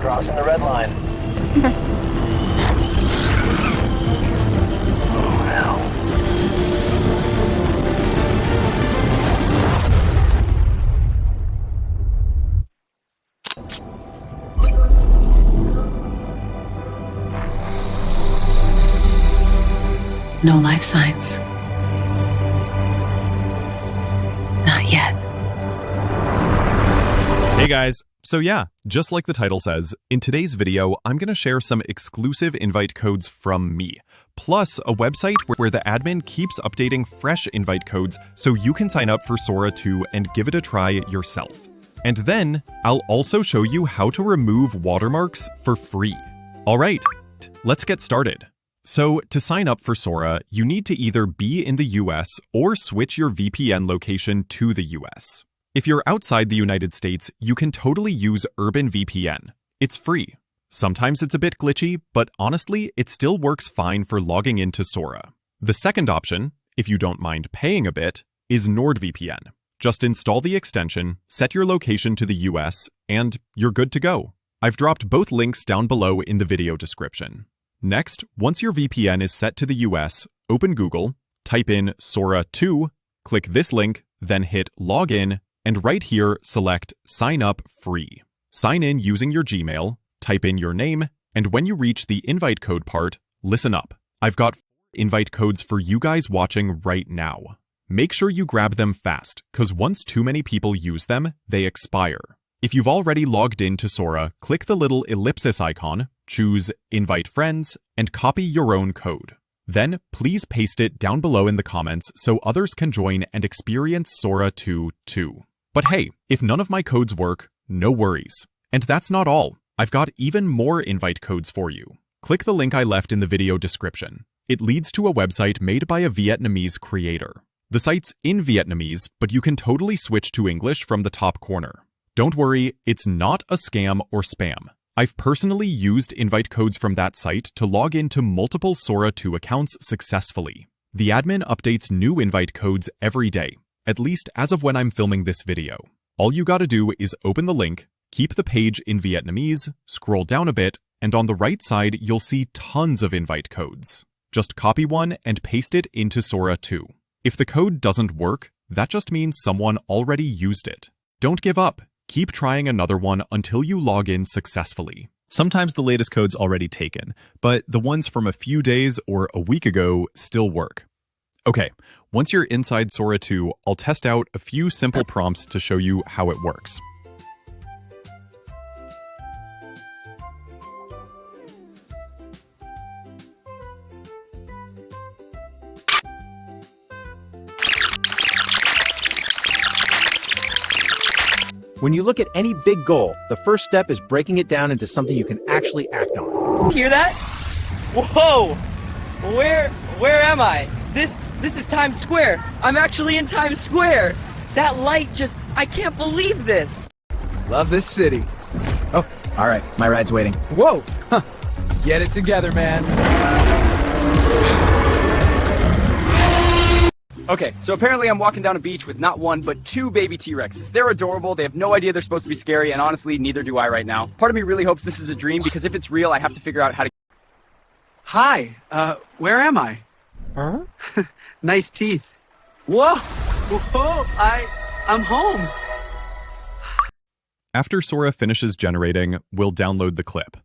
Crossing the red line. Oh, hell. No life signs. Not yet. Hey guys, so yeah, just like the title says, in today's video, I'm going to share some exclusive invite codes from me, plus a website where the admin keeps updating fresh invite codes so you can sign up for Sora 2 and give it a try yourself. And then, I'll also show you how to remove watermarks for free. Alright, let's get started. So, to sign up for Sora, you need to either be in the US or switch your VPN location to the US. If you're outside the United States, you can totally use Urban VPN. It's free. Sometimes it's a bit glitchy, but honestly, it still works fine for logging into Sora. The second option, if you don't mind paying a bit, is NordVPN. Just install the extension, set your location to the US, and you're good to go. I've dropped both links down below in the video description. Next, once your VPN is set to the US, open Google, type in Sora 2, click this link, then hit Login, and right here, select Sign Up Free. Sign in using your Gmail, type in your name, and when you reach the invite code part, listen up. I've got 4 invite codes for you guys watching right now. Make sure you grab them fast, because once too many people use them, they expire. If you've already logged in to Sora, click the little ellipsis icon, choose Invite Friends, and copy your own code. Then, please paste it down below in the comments so others can join and experience Sora 2 too. But hey, if none of my codes work, no worries. And that's not all. I've got even more invite codes for you. Click the link I left in the video description. It leads to a website made by a Vietnamese creator. The site's in Vietnamese, but you can totally switch to English from the top corner. Don't worry, it's not a scam or spam. I've personally used invite codes from that site to log into multiple Sora 2 accounts successfully. The admin updates new invite codes every day, at least as of when I'm filming this video. All you gotta do is open the link, keep the page in Vietnamese, scroll down a bit, and on the right side you'll see tons of invite codes. Just copy one and paste it into Sora 2. If the code doesn't work, that just means someone already used it. Don't give up. Keep trying another one until you log in successfully. Sometimes the latest code's already taken, but the ones from a few days or a week ago still work. Okay, once you're inside Sora 2, I'll test out a few simple prompts to show you how it works. When you look at any big goal, the first step is breaking it down into something you can actually act on. Hear that? Whoa! Where am I? This is Times Square. I'm actually in Times Square. That light just, I can't believe this. Love this city. Oh, all right, my ride's waiting. Whoa! Huh. Get it together, man. Okay, so apparently I'm walking down a beach with not one, but 2 baby T-Rexes. They're adorable, they have no idea they're supposed to be scary, and honestly, neither do I right now. Part of me really hopes this is a dream, because if it's real, I have to figure out how to... Hi, where am I? Huh? Nice teeth. Whoa! Whoa! I'm home. After Sora finishes generating, we'll download the clip.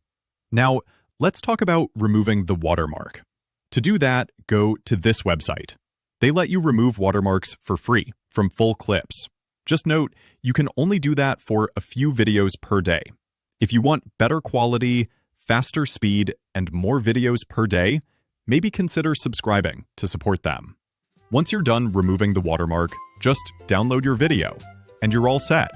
Now, let's talk about removing the watermark. To do that, go to this website. They let you remove watermarks for free from full clips. Just note, you can only do that for a few videos per day. If you want better quality, faster speed, and more videos per day, maybe consider subscribing to support them. Once you're done removing the watermark, just download your video, and you're all set.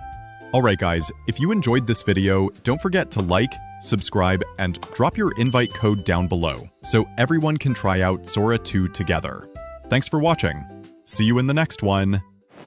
Alright guys, if you enjoyed this video, don't forget to like, subscribe, and drop your invite code down below so everyone can try out Sora 2 together. Thanks for watching. See you in the next one.